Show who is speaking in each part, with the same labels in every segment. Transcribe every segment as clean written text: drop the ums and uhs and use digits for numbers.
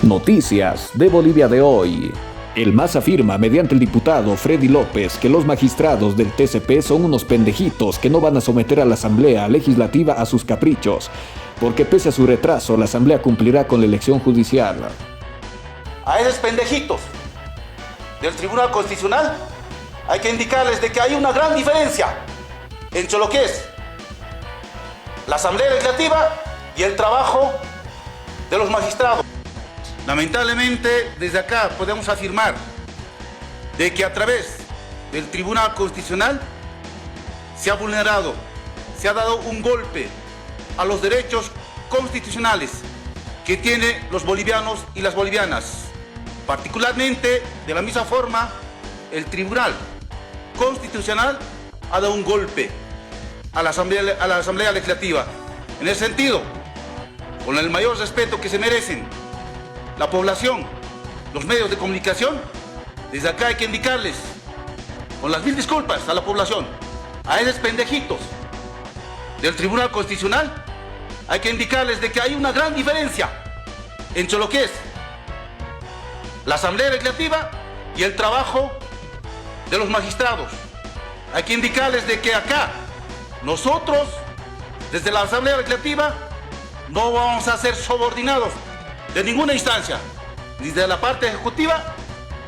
Speaker 1: Noticias de Bolivia de hoy. El MAS afirma mediante el diputado Freddy López que los magistrados del TCP son unos pendejitos que no van a someter a la Asamblea Legislativa a sus caprichos, porque pese a su retraso, la Asamblea cumplirá con la elección judicial.
Speaker 2: A esos pendejitos del Tribunal Constitucional hay que indicarles de que hay una gran diferencia entre lo que es la Asamblea Legislativa y el trabajo de los magistrados. Lamentablemente, desde acá podemos afirmar de que a través del Tribunal Constitucional se ha vulnerado, se ha dado un golpe a los derechos constitucionales que tienen los bolivianos y las bolivianas. Particularmente, de la misma forma, el Tribunal Constitucional ha dado un golpe a la Asamblea Legislativa. En ese sentido, con el mayor respeto que se merecen la población, los medios de comunicación, desde acá hay que indicarles, con las mil disculpas a la población, a esos pendejitos del Tribunal Constitucional, hay que indicarles de que hay una gran diferencia entre lo que es la Asamblea Legislativa y el trabajo de los magistrados. Hay que indicarles de que acá, nosotros, desde la Asamblea Legislativa, no vamos a ser subordinados de ninguna instancia, ni de la parte ejecutiva,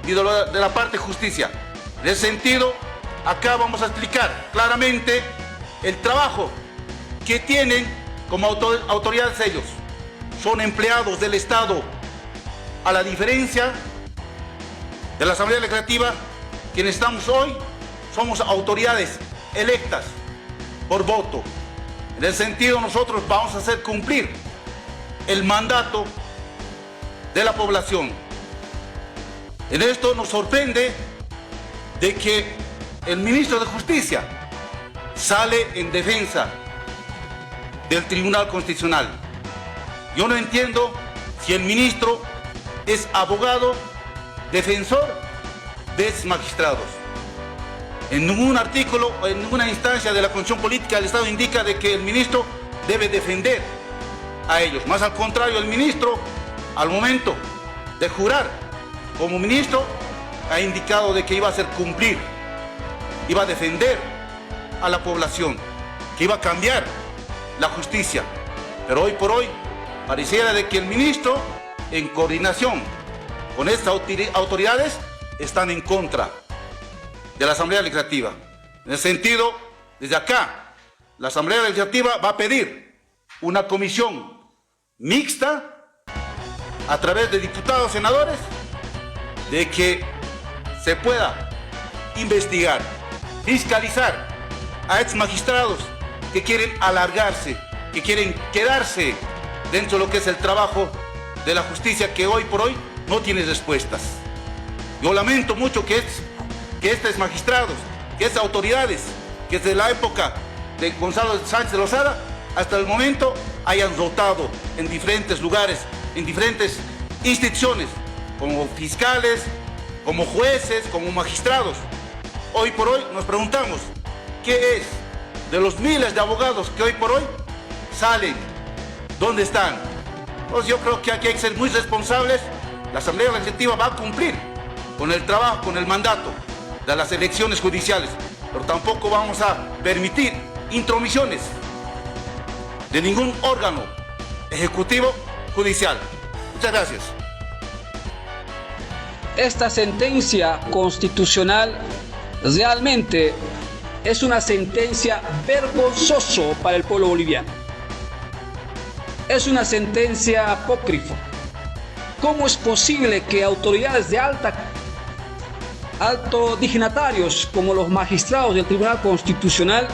Speaker 2: ni de la parte justicia. En ese sentido, acá vamos a explicar claramente el trabajo que tienen como autoridades ellos. Son empleados del Estado, a la diferencia de la Asamblea Legislativa, quienes estamos hoy, somos autoridades electas por voto. En ese sentido, nosotros vamos a hacer cumplir el mandato de la población. En esto nos sorprende de que el ministro de Justicia sale en defensa del Tribunal Constitucional. Yo no entiendo si el ministro es abogado, defensor de esos magistrados. En ningún artículo o en ninguna instancia de la Constitución Política del Estado indica de que el ministro debe defender a ellos. Más al contrario, el ministro, al momento de jurar como ministro, ha indicado de que iba a hacer cumplir, iba a defender a la población, que iba a cambiar la justicia. Pero hoy por hoy pareciera de que el ministro, en coordinación con estas autoridades, están en contra de la Asamblea Legislativa. En ese sentido, desde acá, la Asamblea Legislativa va a pedir una comisión mixta a través de diputados, senadores, de que se pueda investigar, fiscalizar a estos magistrados que quieren alargarse, que quieren quedarse dentro de lo que es el trabajo de la justicia, que hoy por hoy no tiene respuestas. Yo lamento mucho que estos magistrados, que estas autoridades, que desde la época de Gonzalo Sánchez de Lozada hasta el momento hayan rotado en diferentes lugares, en diferentes instituciones, como fiscales, como jueces, como magistrados. Hoy por hoy nos preguntamos, ¿qué es de los miles de abogados que hoy por hoy salen? ¿Dónde están? Pues yo creo que aquí hay que ser muy responsables. La Asamblea Legislativa va a cumplir con el trabajo, con el mandato de las elecciones judiciales, pero tampoco vamos a permitir intromisiones de ningún órgano ejecutivo judicial. Muchas gracias.
Speaker 3: Esta sentencia constitucional realmente es una sentencia vergonzosa para el pueblo boliviano. Es una sentencia apócrifa. ¿Cómo es posible que autoridades de altos dignatarios como los magistrados del Tribunal Constitucional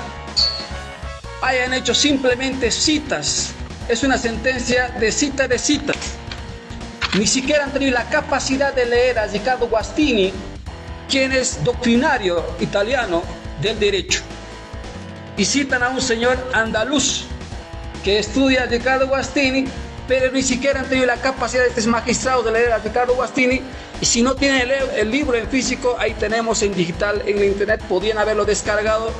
Speaker 3: hayan hecho simplemente citas? Es una sentencia de citas. Ni siquiera han tenido la capacidad de leer a Riccardo Guastini, quien es doctrinario italiano del derecho. Y citan a un señor andaluz que estudia a Riccardo Guastini, pero ni siquiera han tenido la capacidad de estos magistrados de leer a Riccardo Guastini. Y si no tienen el libro en físico, ahí tenemos en digital, en internet, podían haberlo descargado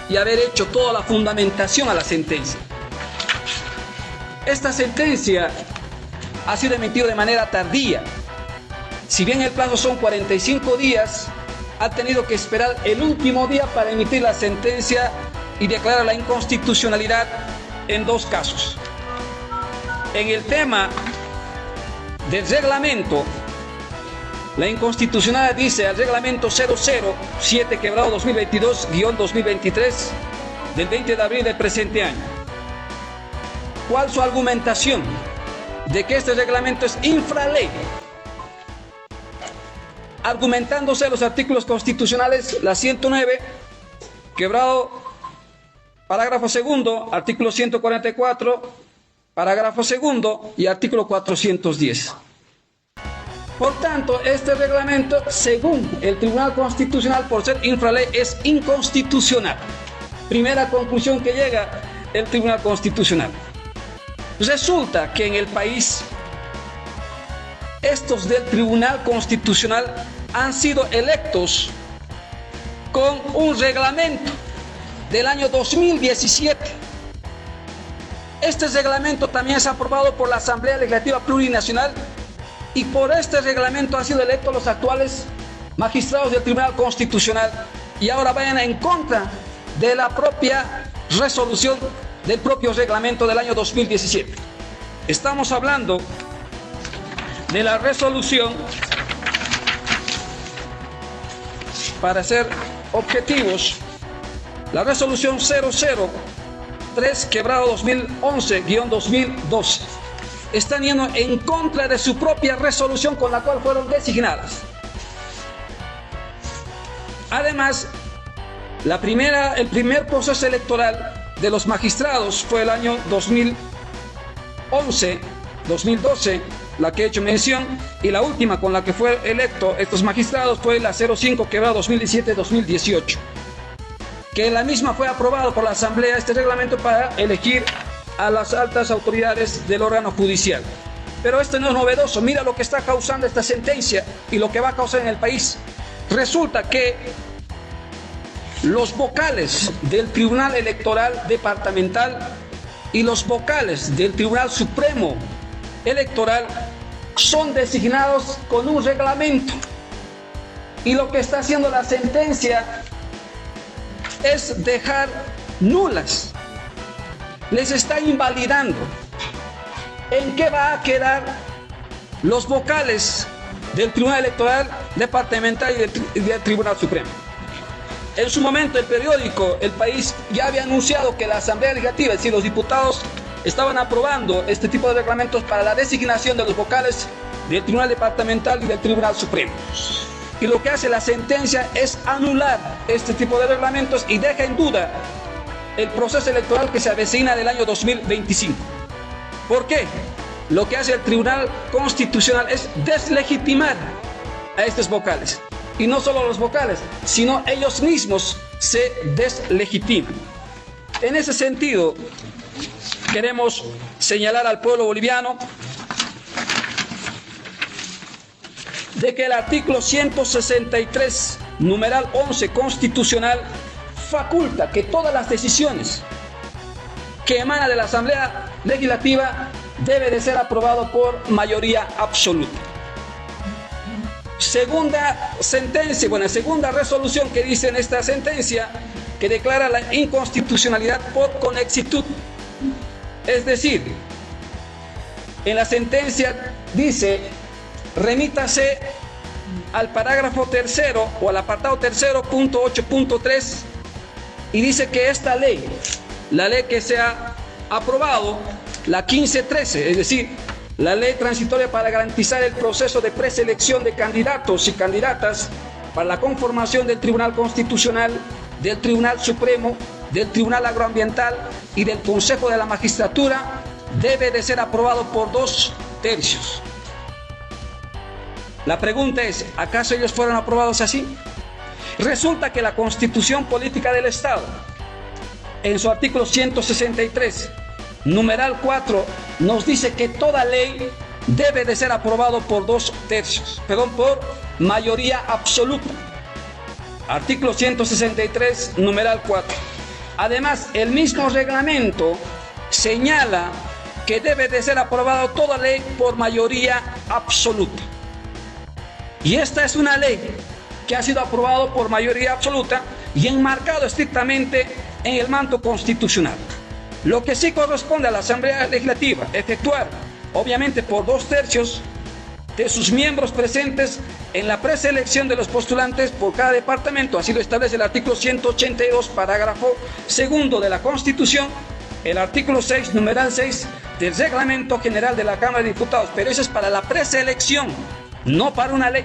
Speaker 3: y haber hecho toda la fundamentación a la sentencia. Esta sentencia ha sido emitido de manera tardía. Si bien el plazo son 45 días, ha tenido que esperar el último día para emitir la sentencia y declarar la inconstitucionalidad en 2 casos. En el tema del reglamento, la inconstitucionalidad dice al reglamento 007/2022-2023 del 20 de abril del presente año. ¿Cuál su argumentación? De que este reglamento es infraley, argumentándose los artículos constitucionales, la 109, parágrafo segundo, artículo 144, parágrafo segundo y artículo 410. Por tanto, este reglamento, según el Tribunal Constitucional, por ser infraley, es inconstitucional. Primera conclusión que llega el Tribunal Constitucional. Resulta que en el país, estos del Tribunal Constitucional han sido electos con un reglamento del año 2017. Este reglamento también es aprobado por la Asamblea Legislativa Plurinacional y por este reglamento han sido electos los actuales magistrados del Tribunal Constitucional y ahora vayan en contra de la propia resolución del propio reglamento del año 2017. Estamos hablando de la resolución, para ser objetivos, la resolución 003/2011-2012. Están yendo en contra de su propia resolución con la cual fueron designadas. Además, el primer proceso electoral de los magistrados fue el año 2011-2012, la que he hecho mención, y la última con la que fue electo estos magistrados fue la 05/2017-2018, que la misma fue aprobado por la Asamblea, este reglamento, para elegir a las altas autoridades del órgano judicial. Pero esto no es novedoso. Mira lo que está causando esta sentencia y lo que va a causar en el país. Resulta que los vocales del Tribunal Electoral Departamental y los vocales del Tribunal Supremo Electoral son designados con un reglamento. Y lo que está haciendo la sentencia es dejar nulas. Les está invalidando. ¿En qué va a quedar los vocales del Tribunal Electoral Departamental y del Tribunal Supremo? En su momento el periódico El País ya había anunciado que la Asamblea Legislativa, es decir, los diputados, estaban aprobando este tipo de reglamentos para la designación de los vocales del Tribunal Departamental y del Tribunal Supremo. Y lo que hace la sentencia es anular este tipo de reglamentos y deja en duda el proceso electoral que se avecina del año 2025. ¿Por qué? Lo que hace el Tribunal Constitucional es deslegitimar a estos vocales. Y no solo los vocales, sino ellos mismos se deslegitiman. En ese sentido, queremos señalar al pueblo boliviano de que el artículo 163, numeral 11 constitucional, faculta que todas las decisiones que emanan de la Asamblea Legislativa debe de ser aprobado por mayoría absoluta. Segunda resolución que dice en esta sentencia, que declara la inconstitucionalidad por conexitud. Es decir, en la sentencia dice, remítase al parágrafo tercero o al apartado tercero, punto 8.3, y dice que esta ley, la ley que se ha aprobado, la 1513, es decir, la ley transitoria para garantizar el proceso de preselección de candidatos y candidatas para la conformación del Tribunal Constitucional, del Tribunal Supremo, del Tribunal Agroambiental y del Consejo de la Magistratura, debe de ser aprobado por 2/3. La pregunta es, ¿acaso ellos fueron aprobados así? Resulta que la Constitución Política del Estado, en su artículo 163, numeral 4, nos dice que toda ley debe de ser aprobado por 2/3, por mayoría absoluta. Artículo 163, numeral 4. Además, el mismo reglamento señala que debe de ser aprobado toda ley por mayoría absoluta. Y esta es una ley que ha sido aprobada por mayoría absoluta y enmarcado estrictamente en el manto constitucional. Lo que sí corresponde a la Asamblea Legislativa efectuar, obviamente por 2/3 de sus miembros presentes en la preselección de los postulantes por cada departamento, así lo establece el artículo 182, parágrafo 2 de la Constitución, el artículo 6, numeral 6 del Reglamento General de la Cámara de Diputados, pero eso es para la preselección, no para una ley.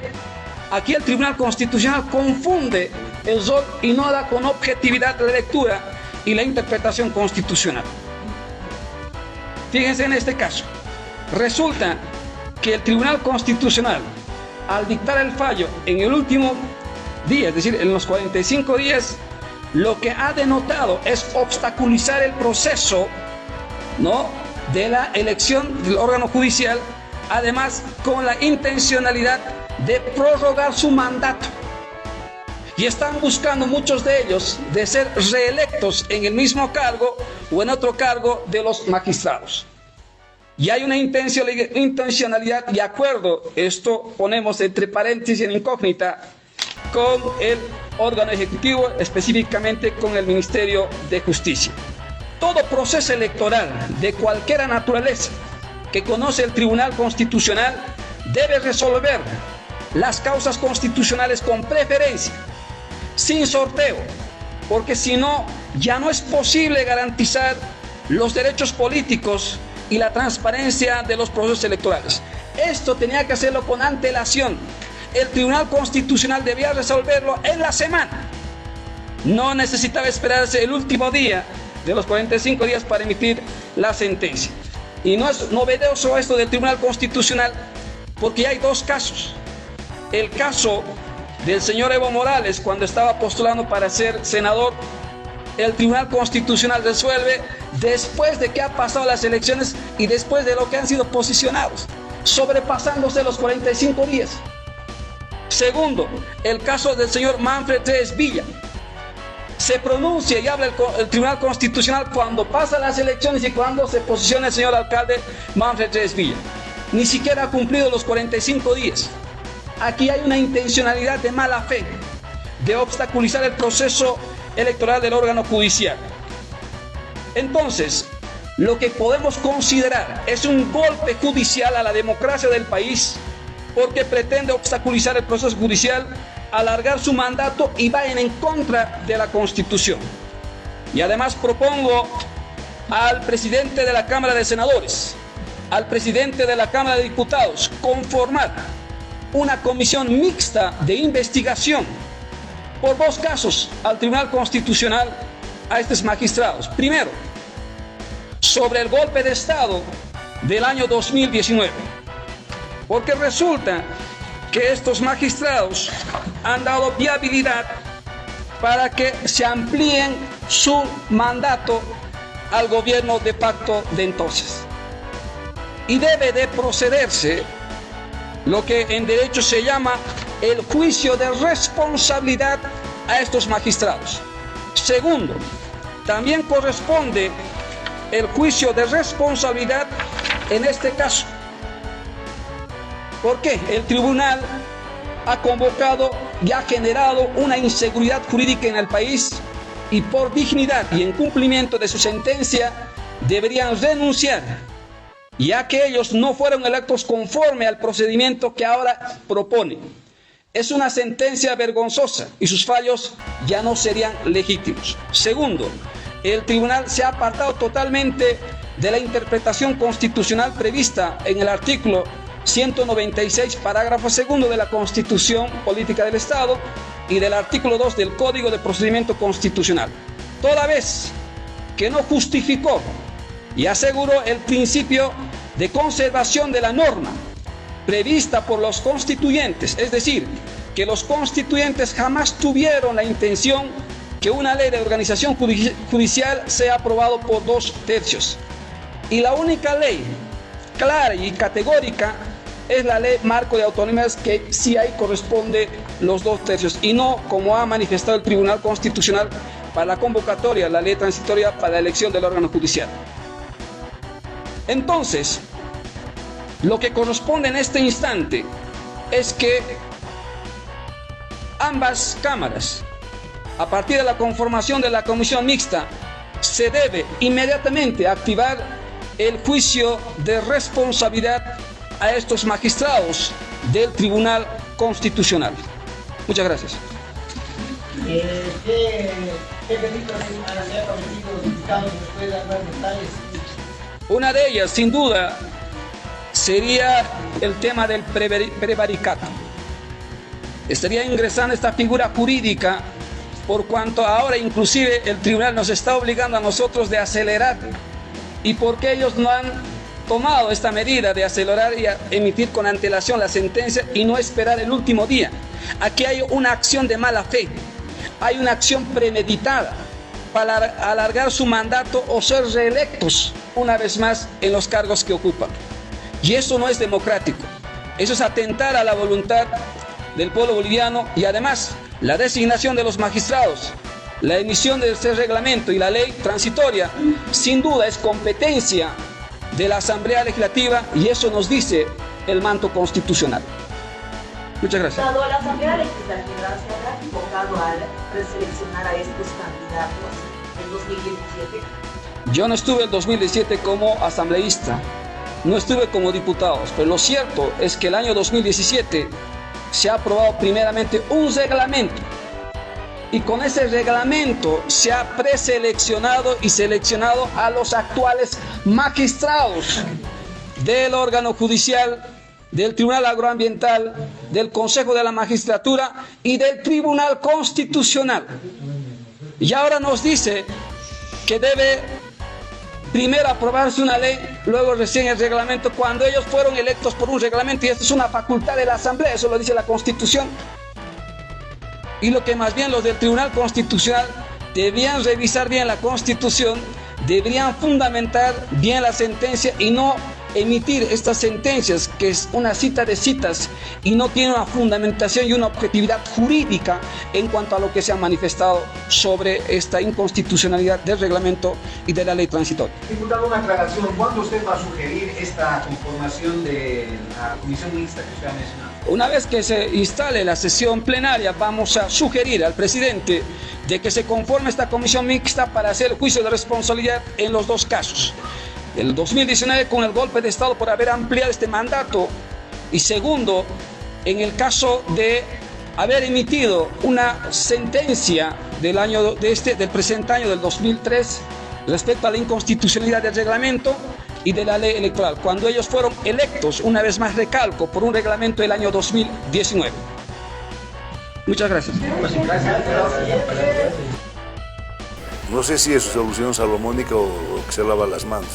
Speaker 3: Aquí el Tribunal Constitucional confunde el rol y no da con objetividad la lectura y la interpretación constitucional. Fíjense en este caso, resulta que el Tribunal Constitucional, al dictar el fallo en el último día, es decir, en los 45 días, lo que ha denotado es obstaculizar el proceso, ¿no?, de la elección del órgano judicial, además con la intencionalidad de prorrogar su mandato. Y están buscando muchos de ellos de ser reelectos en el mismo cargo o en otro cargo de los magistrados. Y hay una intencionalidad y acuerdo, esto ponemos entre paréntesis en incógnita, con el órgano ejecutivo, específicamente con el Ministerio de Justicia. Todo proceso electoral de cualquier naturaleza que conoce el Tribunal Constitucional debe resolver las causas constitucionales con preferencia, sin sorteo, porque si no, ya no es posible garantizar los derechos políticos y la transparencia de los procesos electorales. Esto tenía que hacerlo con antelación. El Tribunal Constitucional debía resolverlo en la semana. No necesitaba esperarse el último día de los 45 días para emitir la sentencia. Y no es novedoso esto del Tribunal Constitucional, porque hay dos casos. El caso del señor Evo Morales, cuando estaba postulando para ser senador, el Tribunal Constitucional resuelve después de que han pasado las elecciones y después de lo que han sido posicionados, sobrepasándose los 45 días. Segundo, el caso del señor Manfred Reyes Villa. Se pronuncia y habla el Tribunal Constitucional cuando pasan las elecciones y cuando se posiciona el señor alcalde Manfred Reyes Villa. Ni siquiera ha cumplido los 45 días. Aquí hay una intencionalidad de mala fe, de obstaculizar el proceso electoral del órgano judicial. Entonces, lo que podemos considerar es un golpe judicial a la democracia del país, porque pretende obstaculizar el proceso judicial, alargar su mandato y va en contra de la Constitución. Y además propongo al presidente de la Cámara de Senadores, al presidente de la Cámara de Diputados, conformar una comisión mixta de investigación por dos casos al Tribunal Constitucional a estos magistrados. Primero, sobre el golpe de Estado del año 2019, porque resulta que estos magistrados han dado viabilidad para que se amplíen su mandato al gobierno de facto de entonces. Y debe de procederse lo que en derecho se llama el juicio de responsabilidad a estos magistrados. Segundo, también corresponde el juicio de responsabilidad en este caso. ¿Por qué? El tribunal ha convocado y ha generado una inseguridad jurídica en el país y por dignidad y en cumplimiento de su sentencia deberían renunciar, ya que ellos no fueron electos conforme al procedimiento que ahora propone. Es una sentencia vergonzosa y sus fallos ya no serían legítimos. Segundo, el tribunal se ha apartado totalmente de la interpretación constitucional prevista en el artículo 196, parágrafo 2 de la Constitución Política del Estado y del artículo 2 del Código de Procedimiento Constitucional, toda vez que no justificó y aseguró el principio de conservación de la norma prevista por los constituyentes, es decir, que los constituyentes jamás tuvieron la intención que una ley de organización judicial sea aprobado por 2/3. Y la única ley clara y categórica es la ley marco de autonomías, que sí ahí corresponde los 2/3 y no como ha manifestado el Tribunal Constitucional para la convocatoria, la ley transitoria para la elección del órgano judicial. Entonces, lo que corresponde en este instante es que ambas cámaras, a partir de la conformación de la comisión mixta, se debe inmediatamente activar el juicio de responsabilidad a estos magistrados del Tribunal Constitucional. Muchas gracias.
Speaker 4: ¿Qué delitos se ha cometido los diputados? ¿Nos puede dar más detalles?
Speaker 3: Una de ellas, sin duda, sería el tema del prevaricato. Estaría ingresando esta figura jurídica por cuanto ahora inclusive el tribunal nos está obligando a nosotros de acelerar. ¿Y por qué ellos no han tomado esta medida de acelerar y emitir con antelación la sentencia y no esperar el último día? Aquí hay una acción de mala fe, hay una acción premeditada para alargar su mandato o ser reelectos una vez más en los cargos que ocupan. Y eso no es democrático, eso es atentar a la voluntad del pueblo boliviano y además la designación de los magistrados, la emisión de ese reglamento y la ley transitoria, sin duda es competencia de la Asamblea Legislativa y eso nos dice el manto constitucional. Muchas gracias.
Speaker 5: Dado, la Asamblea Legislativa se habrá equivocado al preseleccionar a estos candidatos en 2017.
Speaker 3: Yo no estuve en 2017 como asambleísta, no estuve como diputado, pero lo cierto es que el año 2017 se ha aprobado primeramente un reglamento y con ese reglamento se ha preseleccionado y seleccionado a los actuales magistrados del órgano judicial, del Tribunal Agroambiental, del Consejo de la Magistratura y del Tribunal Constitucional. Y ahora nos dice que debe primero aprobarse una ley, luego recién el reglamento, cuando ellos fueron electos por un reglamento, y esto es una facultad de la Asamblea, eso lo dice la Constitución. Y lo que más bien los del Tribunal Constitucional debían revisar bien la Constitución, deberían fundamentar bien la sentencia y no emitir estas sentencias, que es una cita de citas y no tiene una fundamentación y una objetividad jurídica en cuanto a lo que se ha manifestado sobre esta inconstitucionalidad del reglamento y de la ley transitoria.
Speaker 6: Diputado, una aclaración. ¿Cuándo usted va a sugerir esta conformación de la comisión mixta que usted ha mencionado?
Speaker 3: Una vez que se instale la sesión plenaria, vamos a sugerir al presidente de que se conforme esta comisión mixta para hacer el juicio de responsabilidad en los dos casos. El 2019 con el golpe de Estado por haber ampliado este mandato y segundo, en el caso de haber emitido una sentencia del presente año, del 2003, respecto a la inconstitucionalidad del reglamento y de la ley electoral, cuando ellos fueron electos, una vez más recalco, por un reglamento del año 2019. Muchas gracias.
Speaker 7: No sé si es solución salomónica o que se lava las manos.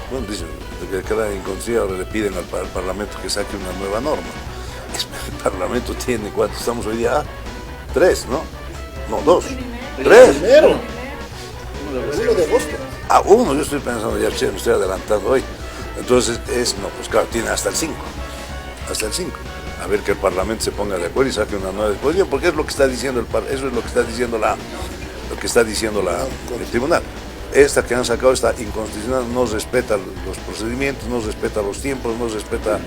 Speaker 7: Bueno, dicen que queda inconsciente, ahora le piden al Parlamento que saque una nueva norma. El Parlamento tiene, ¿cuántos estamos hoy día? 3, ¿no? No, 2. 3.
Speaker 4: Primero. 1 de agosto.
Speaker 7: Ah, 1, yo estoy pensando, ya che, me estoy adelantando hoy. Entonces, no, pues claro, tiene hasta el 5. Hasta el 5. A ver que el Parlamento se ponga de acuerdo y saque una nueva disposición, porque es lo que está diciendo eso es lo que está diciendo el tribunal. Esta que han sacado está inconstitucional, no respeta los procedimientos, no respeta los tiempos, no respeta.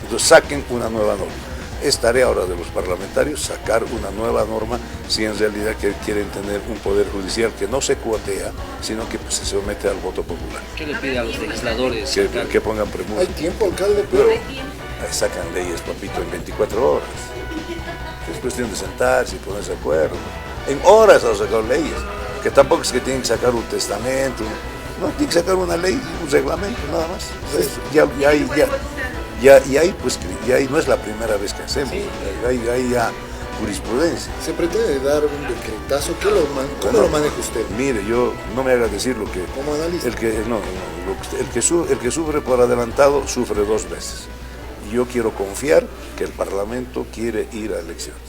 Speaker 7: Entonces saquen una nueva norma. Es tarea ahora de los parlamentarios sacar una nueva norma si en realidad quieren tener un poder judicial que no se cuotea, sino que pues, se somete al voto popular.
Speaker 8: ¿Qué le pide a los legisladores?
Speaker 7: Que pongan premura.
Speaker 4: Hay tiempo, alcalde, pero
Speaker 7: Sacan leyes, papito, en 24 horas. Es cuestión de sentarse y ponerse de acuerdo. En horas han sacado leyes, que tampoco es que tienen que sacar un testamento, no, tienen que sacar una ley, un reglamento, nada más. Ya ahí no es la primera vez que hacemos, hay ya jurisprudencia.
Speaker 4: se pretende dar un decretazo. ¿Cómo lo maneja usted?
Speaker 7: Mire, yo no me haga decir lo que...
Speaker 4: ¿Cómo analista?
Speaker 7: El que sufre por adelantado sufre 2 veces. Yo quiero confiar que el Parlamento quiere ir a elecciones.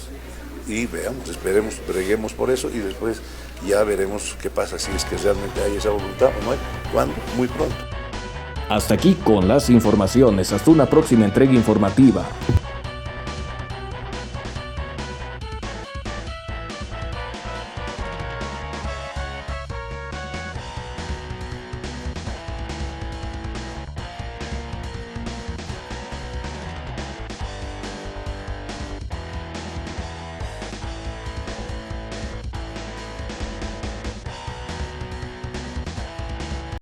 Speaker 7: Y veamos, esperemos, breguemos por eso y después ya veremos qué pasa, si es que realmente hay esa voluntad o no hay. ¿Cuándo? Muy pronto.
Speaker 1: Hasta aquí con las informaciones. Hasta una próxima entrega informativa.